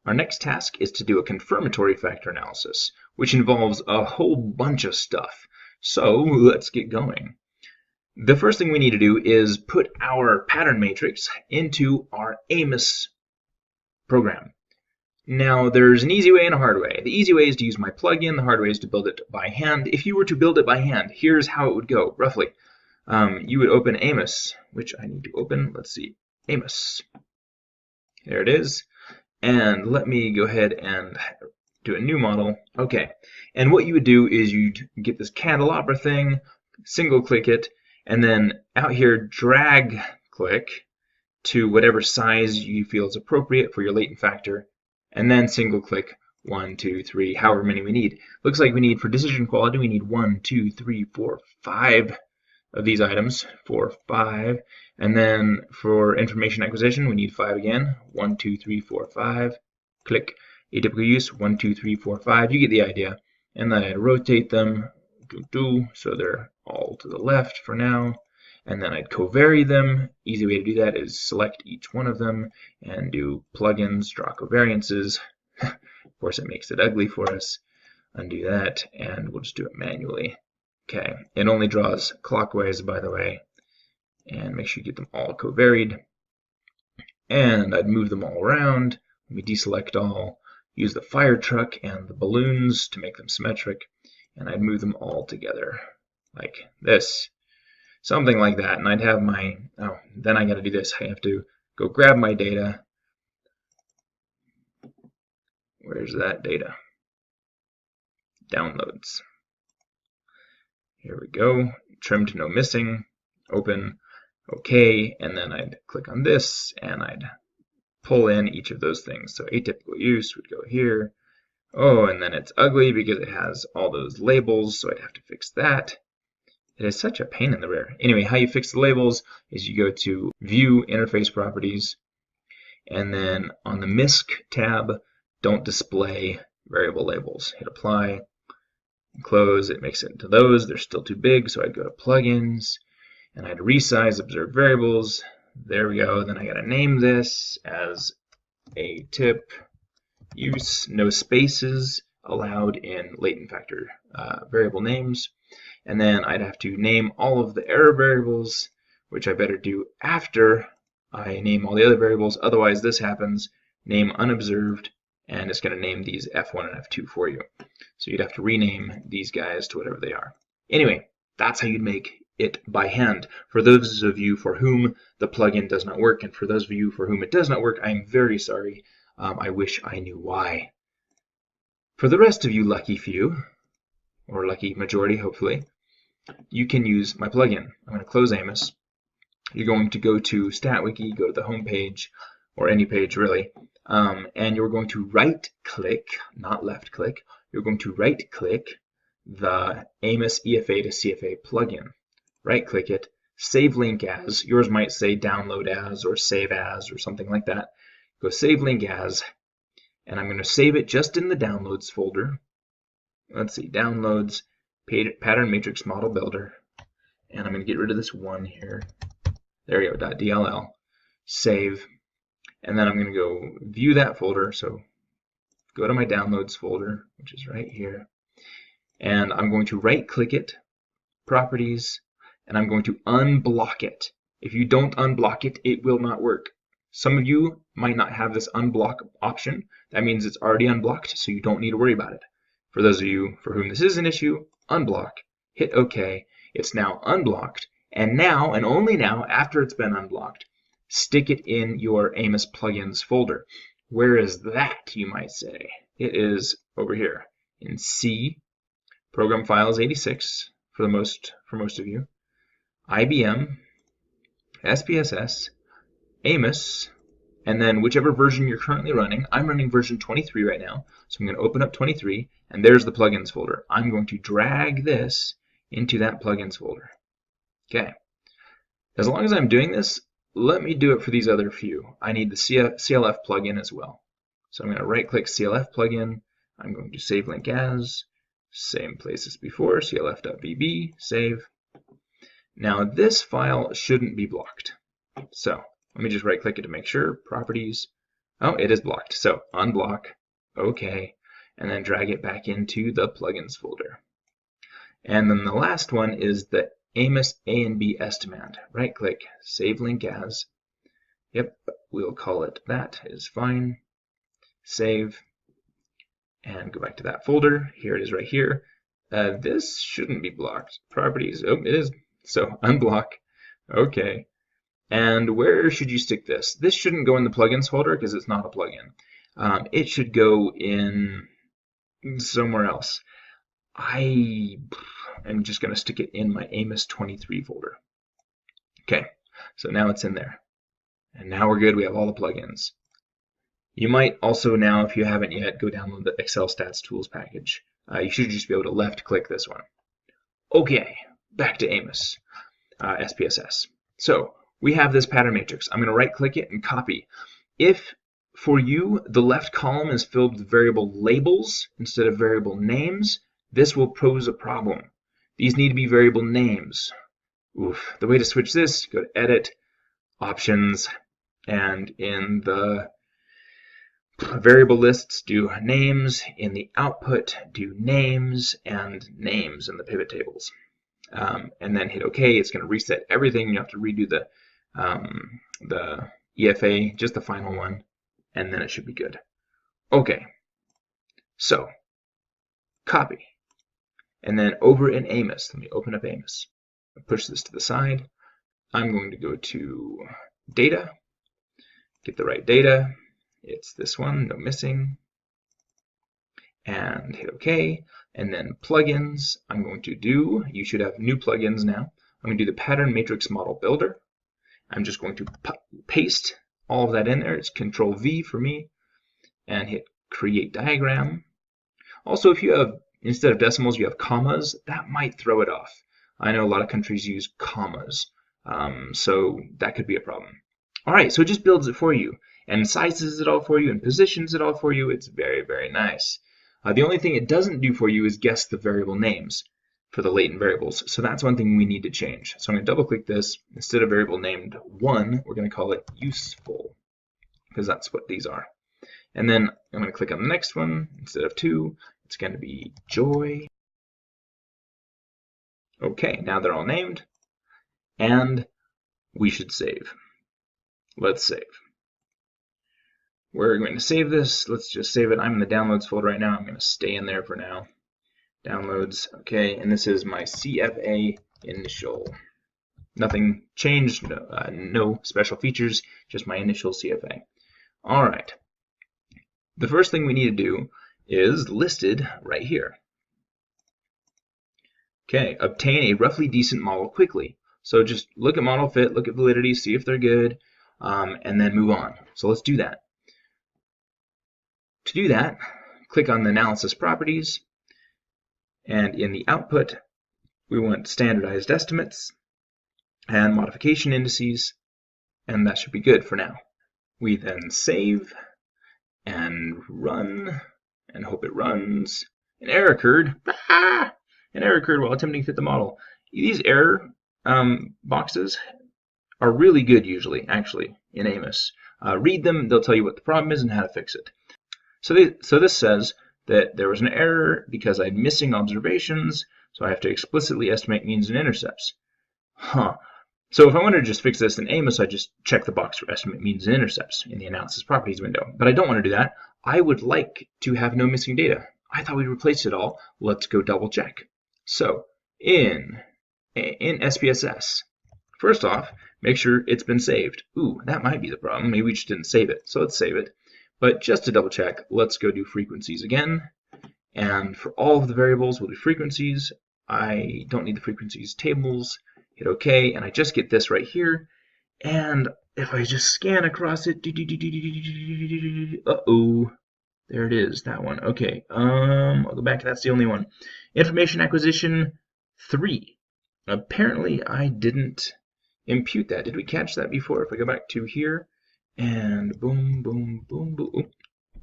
Our next task is to do a confirmatory factor analysis, which involves a whole bunch of stuff. So let's get going. The first thing we need to do is put our pattern matrix into our Amos program. Now, there's an easy way and a hard way. The easy way is to use my plugin. The hard way is to build it by hand. If you were to build it by hand, here's how it would go, roughly. You would open Amos, which I need to open. Let's see, Amos. There it is. And let me go ahead and do a new model. Okay, and what you would do is you'd get this candelabra thing, single click it, and then out here drag click to whatever size you feel is appropriate for your latent factor, and then single click 1, 2, 3, however many we need. Looks like we need, for decision quality, we need 1, 2, 3, 4, 5 of these items, 4, 5, and then for information acquisition we need 5 again, 1, 2, 3, 4, 5, click atypical use, 1, 2, 3, 4, 5, you get the idea, and then I'd rotate them, so they're all to the left for now, and then I'd covary them. Easy way to do that is select each one of them and do plugins, draw covariances. Of course it makes it ugly for us. Undo that and we'll just do it manually. Okay, it only draws clockwise, by the way, and make sure you get them all covaried. And I'd move them all around. Let me deselect all, use the fire truck and the balloons to make them symmetric, and I'd move them all together like this. Something like that, and I'd have my, oh, then I gotta do this. I have to go grab my data. Where's that data? Downloads. Here we go, trim to no missing, open, okay, and then I'd click on this, and I'd pull in each of those things. So atypical use would go here. Oh, and then it's ugly because it has all those labels, so I'd have to fix that. It is such a pain in the rear. Anyway, how you fix the labels is you go to View Interface Properties, and then on the MISC tab, don't display variable labels. Hit Apply, close, it makes it into those. They're still too big, so I'd go to Plugins, and I'd resize Observed Variables. There we go. Then I gotta name this as a tip use, no spaces allowed in latent factor variable names. And then I'd have to name all of the error variables, which I better do after I name all the other variables. Otherwise, this happens, name unobserved, and it's going to name these F1 and F2 for you. So you'd have to rename these guys to whatever they are. Anyway, that's how you'd make it by hand. For those of you for whom the plugin does not work, and for those of you for whom it does not work, I'm very sorry. I wish I knew why. For the rest of you lucky few, or lucky majority hopefully, you can use my plugin. I'm going to close Amos. You're going to go to StatWiki, go to the home page, or any page really, and you're going to right click, not left click, you're going to right click the Amos EFA to CFA plugin. Right click it, save link as, yours might say download as or save as or something like that. Go save link as, and I'm going to save it just in the downloads folder. Let's see, downloads, pattern matrix model builder, and I'm going to get rid of this one here. There we go, .dll, save, and then I'm going to go view that folder. So go to my downloads folder, which is right here, and I'm going to right click it, properties, and I'm going to unblock it. If you don't unblock it, it will not work. Some of you might not have this unblock option. That means it's already unblocked, so you don't need to worry about it. For those of you for whom this is an issue, unblock, hit OK. It's now unblocked, and now, and only now, after it's been unblocked, stick it in your Amos plugins folder. Where is that, you might say? It is over here in C, Program Files 86 for most of you, IBM, SPSS, Amos, and then whichever version you're currently running. I'm running version 23 right now, so I'm going to open up 23, and there's the plugins folder. I'm going to drag this into that plugins folder. Okay. As long as I'm doing this, let me do it for these other few. I need the CLF plugin as well. So I'm going to right-click CLF plugin. I'm going to save link as, same place as before, clf.bb, save. Now this file shouldn't be blocked. So let me just right-click it to make sure. Properties, Oh, it is blocked. So unblock, OK, and then drag it back into the plugins folder. And then the last one is the Amos A and B estimand. Right click, save link as. Yep, we'll call it that is fine. Save, and go back to that folder. Here it is right here. This shouldn't be blocked. Properties, oh, it is. So unblock, OK. And where should you stick this? This shouldn't go in the plugins folder because it's not a plugin. It should go in somewhere else. I am just going to stick it in my Amos 23 folder. Okay, so now it's in there. And now we're good. We have all the plugins. You might also now, if you haven't yet, go download the Excel Stats Tools package. You should just be able to left-click this one. Okay, back to Amos, SPSS. So we have this pattern matrix. I'm going to right-click it and copy. If for you the left column is filled with variable labels instead of variable names, this will pose a problem. These need to be variable names. Oof. The way to switch this, go to Edit, Options, and in the variable lists, do names. In the output, do names and names in the pivot tables. And then hit OK. It's going to reset everything. You have to redo the EFA, just the final one, and then it should be good. OK. So copy. And then over in Amos, let me open up Amos. Push this to the side. I'm going to go to Data, get the right data. It's this one, no missing. And hit OK. And then plugins, I'm going to do, you should have new plugins now. I'm going to do the Pattern Matrix Model Builder. I'm just going to paste all of that in there. It's Control V for me. And hit Create Diagram. Also, if you have, instead of decimals, you have commas, that might throw it off. I know a lot of countries use commas, so that could be a problem. All right, so it just builds it for you, and sizes it all for you, and positions it all for you. It's very, very nice. The only thing it doesn't do for you is guess the variable names for the latent variables. So that's one thing we need to change. So I'm going to double click this. Instead of variable named 1, we're going to call it useful, because that's what these are. And then I'm going to click on the next one. Instead of 2, it's going to be joy. Okay, now they're all named, and we should save. Let's save. We're going to save this. Let's just save it. I'm in the downloads folder right now. I'm going to stay in there for now. Downloads, okay, and this is my CFA initial. Nothing changed, no special features, just my initial CFA. All right. The first thing we need to do is listed right here. Okay, obtain a roughly decent model quickly. So just look at model fit, look at validity, see if they're good, and then move on. So let's do that. To do that, click on the analysis properties, and in the output, we want standardized estimates and modification indices, and that should be good for now. We then save and run, and hope it runs. An error occurred. An error occurred while attempting to fit the model. These error boxes are really good usually, actually, in Amos. Read them, they'll tell you what the problem is and how to fix it. So this says that there was an error because I had missing observations, so I have to explicitly estimate means and intercepts. So if I wanted to just fix this in Amos, I just check the box for estimate means and intercepts in the analysis properties window. But I don't want to do that. I would like to have no missing data. I thought we replaced it all. Let's go double check. So in SPSS, first off, make sure it's been saved. Ooh, that might be the problem. Maybe we just didn't save it. So let's save it. But just to double check, let's go do frequencies again. And for all of the variables, we'll do frequencies. I don't need the frequencies tables. Hit OK, and I just get this right here. And if I just scan across it, uh-oh. There it is, that one. Okay, I'll go back. That's the only one. Information acquisition 3. Apparently, I didn't impute that. Did we catch that before? If I go back to here, and boom, boom, boom, boom.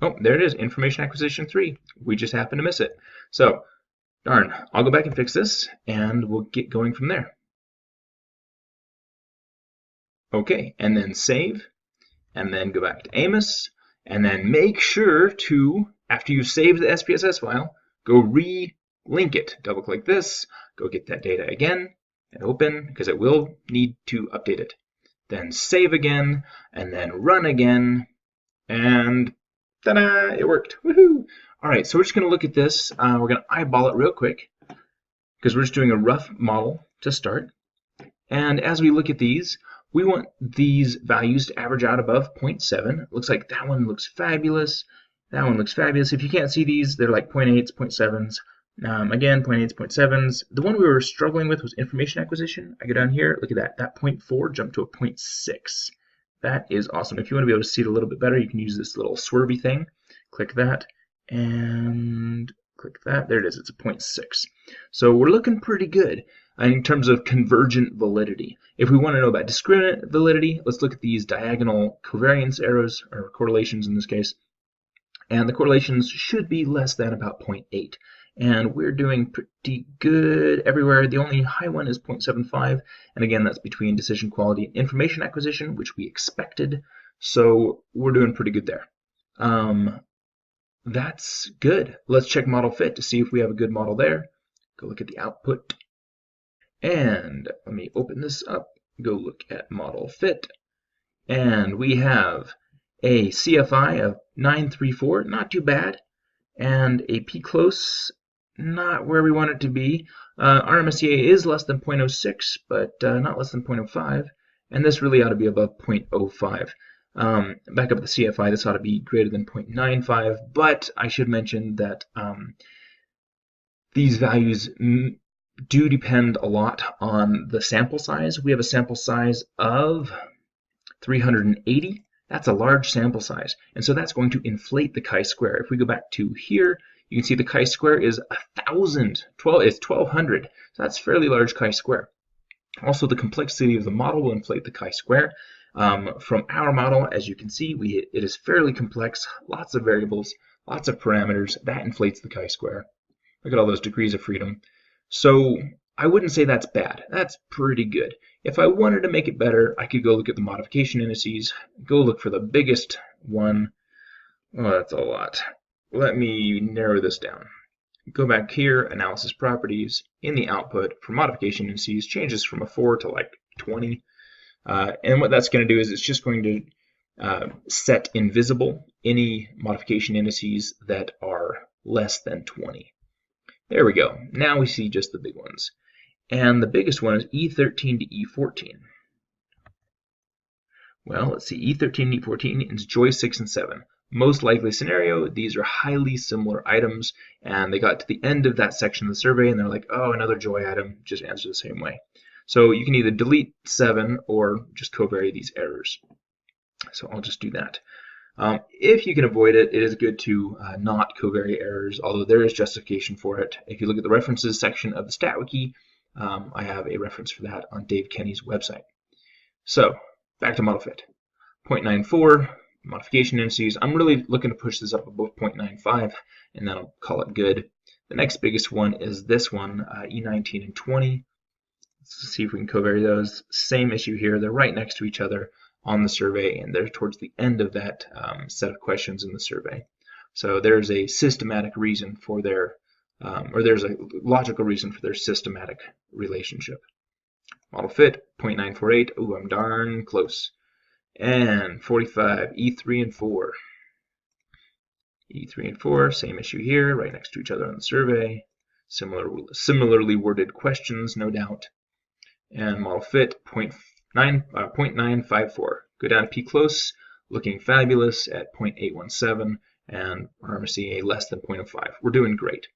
Oh, there it is, information acquisition 3. We just happened to miss it. So, darn, I'll go back and fix this, and we'll get going from there. Okay, and then save, and then go back to Amos. And then make sure to, after you save the SPSS file, go re-link it. Double click this, go get that data again, and open, because it will need to update it. Then save again, and then run again, and ta-da, it worked. Woohoo! All right, so we're just going to look at this. We're going to eyeball it real quick, because we're just doing a rough model to start. And as we look at these, we want these values to average out above 0.7. It looks like that one looks fabulous. That one looks fabulous. If you can't see these, they're like 0.8s, 0.7s. Again, 0.8s, 0.7s. The one we were struggling with was information acquisition. I go down here, look at that. That 0.4 jumped to a 0.6. That is awesome. If you want to be able to see it a little bit better, you can use this little swervy thing. Click that and click that. There it is. It's a 0.6. So we're looking pretty good in terms of convergent validity. If we want to know about discriminant validity, let's look at these diagonal covariance arrows, or correlations in this case. And the correlations should be less than about 0.8. And we're doing pretty good everywhere. The only high one is 0.75. And again, that's between decision quality and information acquisition, which we expected. So we're doing pretty good there. That's good. Let's check model fit to see if we have a good model there. Go look at the output. And let me open this up, go look at model fit, and we have a CFI of 934, not too bad, and a P-close, not where we want it to be. RMSEA is less than 0.06, but not less than 0.05, and this really ought to be above 0.05. Back up at the CFI, this ought to be greater than 0.95, but I should mention that these values do depend a lot on the sample size. We have a sample size of 380. That's a large sample size, and so that's going to inflate the chi-square. If we go back to here, you can see the chi-square is 1,000. It's 1,200. So that's fairly large chi-square. Also, the complexity of the model will inflate the chi-square. From our model, as you can see, it is fairly complex. Lots of variables, lots of parameters. That inflates the chi-square. Look at all those degrees of freedom. So I wouldn't say that's bad. That's pretty good. If I wanted to make it better, I could go look at the modification indices, go look for the biggest one. Oh, that's a lot. Let me narrow this down. Go back here, analysis properties, in the output for modification indices, changes from a 4 to like 20. And what that's going to do is it's just going to set invisible any modification indices that are less than 20. There we go. Now we see just the big ones. And the biggest one is E13 to E14. Well, let's see. E13 and E14 is joy 6 and 7. Most likely scenario, these are highly similar items, and they got to the end of that section of the survey, and they're like, oh, another joy item, just answer the same way. So you can either delete 7 or just covary these errors. So I'll just do that. If you can avoid it, it is good to not covary errors, although there is justification for it. If you look at the references section of the StatWiki, I have a reference for that on Dave Kenny's website. So back to model fit. 0.94, modification indices. I'm really looking to push this up above 0.95, and then I'll call it good. The next biggest one is this one, E19 and 20. Let's see if we can covary those. Same issue here. They're right next to each other on the survey, and they're towards the end of that set of questions in the survey. So there's a systematic reason for their, or there's a logical reason for their systematic relationship. Model fit, 0.948. Ooh, I'm darn close. And 45, E3 and 4. E3 and 4, same issue here, right next to each other on the survey. Similarly worded questions, no doubt. And model fit, 0.954. Go down to P close, looking fabulous at 0.817, and RMSEA less than 0.05. We're doing great.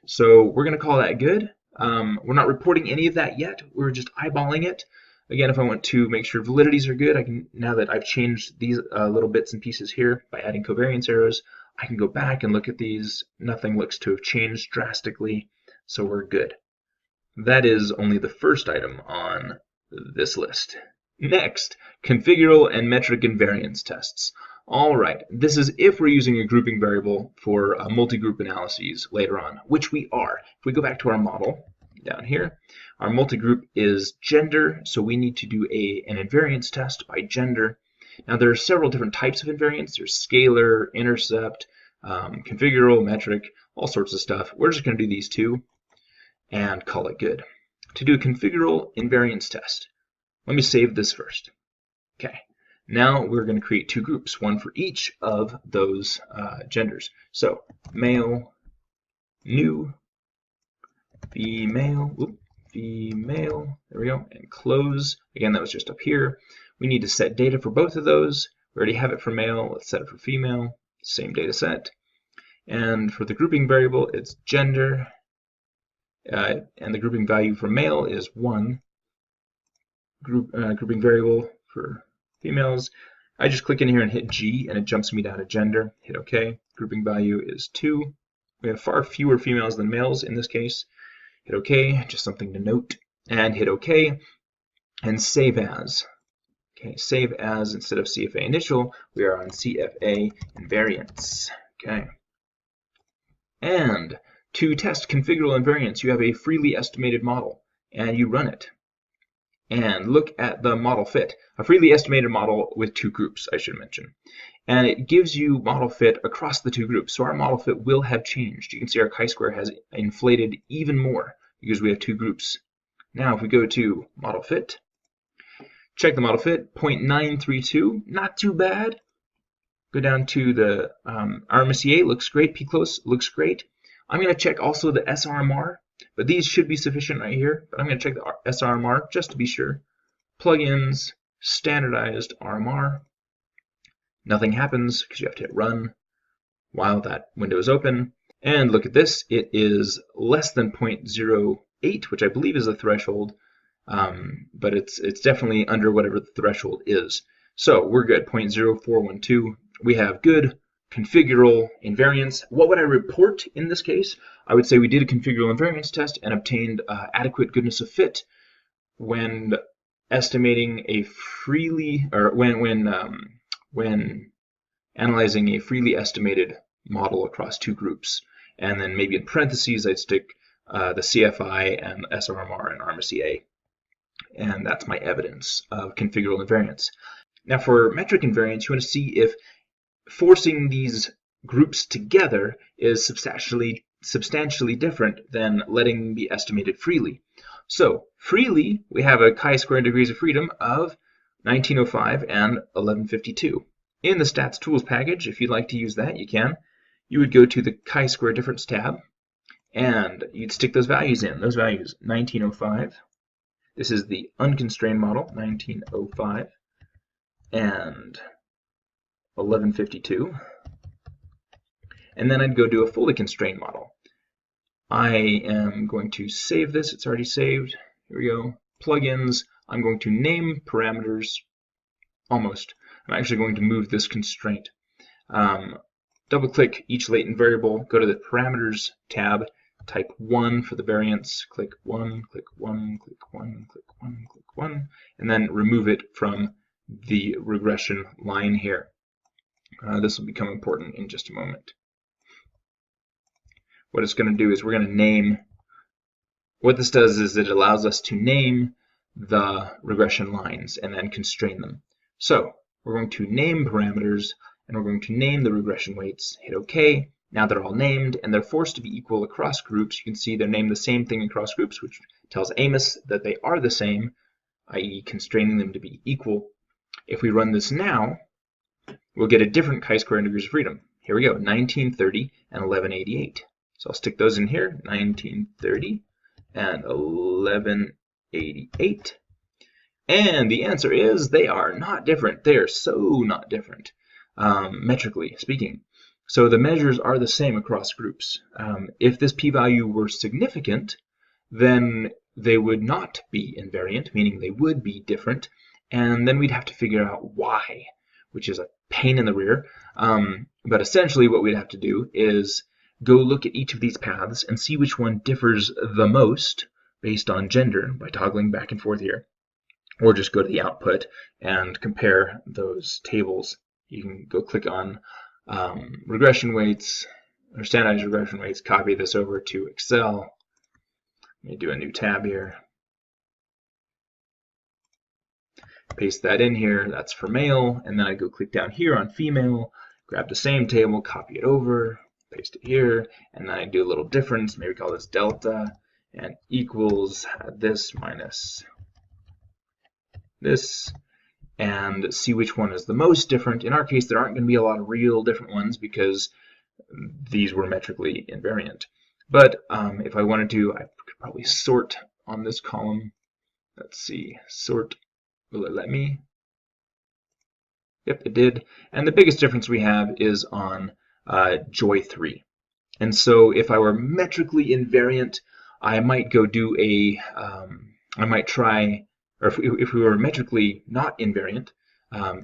So we're going to call that good. We're not reporting any of that yet. We're just eyeballing it. Again, if I want to make sure validities are good, I can, now that I've changed these little bits and pieces here by adding covariance arrows, I can go back and look at these. Nothing looks to have changed drastically, so we're good. That is only the first item on this list. Next, configural and metric invariance tests. All right, this is if we're using a grouping variable for multi-group analyses later on, which we are. If we go back to our model down here, our multi-group is gender, so we need to do an invariance test by gender. Now there are several different types of invariance. There's scalar, intercept, configural, metric, all sorts of stuff. We're just going to do these two and call it good. To do a configural invariance test, let me save this first. Okay, now we're going to create two groups, one for each of those genders. So male, new, female, female, there we go, and close. Again, that was just up here. We need to set data for both of those. We already have it for male. Let's set it for female. Same data set. And for the grouping variable, it's gender. And the grouping value for male is 1. Grouping variable for females. I just click in here and hit G, and it jumps me down to gender. Hit OK. Grouping value is 2. We have far fewer females than males in this case. Hit OK, just something to note. And hit OK, and save as. Okay, save as instead of CFA initial, we are on CFA invariance. Okay. And to test configural invariance, you have a freely estimated model, and you run it. And look at the model fit. A freely estimated model with two groups, I should mention. And it gives you model fit across the two groups. So our model fit will have changed. You can see our chi-square has inflated even more because we have two groups. Now if we go to model fit, check the model fit, 0.932, not too bad. Go down to the RMSEA, looks great, P-close looks great. I'm going to check also the SRMR, but these should be sufficient right here. But I'm going to check the SRMR just to be sure. Plugins, standardized RMR. Nothing happens because you have to hit run while that window is open. And look at this, it is less than 0.08, which I believe is the threshold, but it's definitely under whatever the threshold is. So we're good, 0.0412. We have good configural invariance. What would I report in this case? I would say we did a configural invariance test and obtained adequate goodness of fit when estimating a freely, or when analyzing a freely estimated model across two groups. And then maybe in parentheses, I'd stick the CFI and SRMR and RMSEA. And that's my evidence of configural invariance. Now for metric invariance, you want to see if forcing these groups together is substantially different than letting them be estimated freely. So freely, we have a chi-square degrees of freedom of 1905 and 1152. In the Stats Tools package, if you'd like to use that, you can. You would go to the chi-square difference tab, and you'd stick those values in. Those values, 1905. This is the unconstrained model, 1905, and 1152. And then I'd go do a fully constrained model. I am going to save this. It's already saved. Here we go. Plugins. I'm going to name parameters. Almost. I'm actually going to move this constraint. Double click each latent variable. Go to the parameters tab. Type 1 for the variance. Click 1, click 1, click 1, click 1, click 1. And then remove it from the regression line here. This will become important in just a moment. What it's going to do is we're going to name, what this does is it allows us to name the regression lines and then constrain them. So we're going to name parameters and we're going to name the regression weights. Hit OK. Now they're all named and they're forced to be equal across groups. You can see they're named the same thing across groups, which tells Amos that they are the same, i.e. constraining them to be equal. If we run this now, we'll get a different chi-square degrees of freedom. Here we go, 1930 and 1188. So I'll stick those in here, 1930 and 1188. And the answer is they are not different. They are so not different, metrically speaking. So the measures are the same across groups. If this p-value were significant, then they would not be invariant, meaning they would be different. And then we'd have to figure out why, which is a pain in the rear. But essentially what we'd have to do is go look at each of these paths and see which one differs the most based on gender by toggling back and forth here. Or just go to the output and compare those tables. You can go click on regression weights or standardized regression weights, copy this over to Excel. Let me do a new tab here. paste that in here. That's for male, and then I go click down here on female, grab the same table, copy it over, paste it here, and then I do a little difference, maybe call this delta, and equals this minus this, and see which one is the most different. In our case, there aren't going to be a lot of real different ones because these were metrically invariant. But if I wanted to, I could probably sort on this column. Let's see, sort, will it let me? Yep, it did. And the biggest difference we have is on Joy 3. And so if I were metrically invariant, I might go do a, I might try, or if we were metrically not invariant,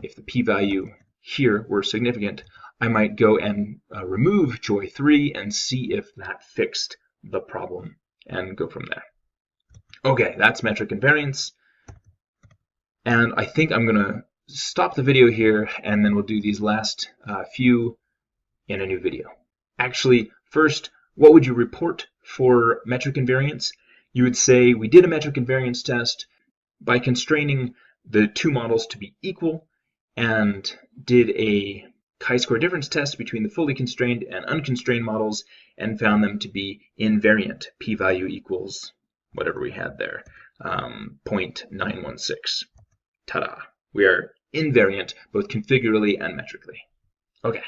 if the p-value here were significant, I might go and remove Joy 3 and see if that fixed the problem and go from there. Okay, that's metric invariance. And I think I'm going to stop the video here, and then we'll do these last few in a new video. Actually, first, what would you report for metric invariance? You would say we did a metric invariance test by constraining the two models to be equal and did a chi-square difference test between the fully constrained and unconstrained models and found them to be invariant. P-value equals whatever we had there, 0.916. Ta-da! We are invariant both configurally and metrically. Okay.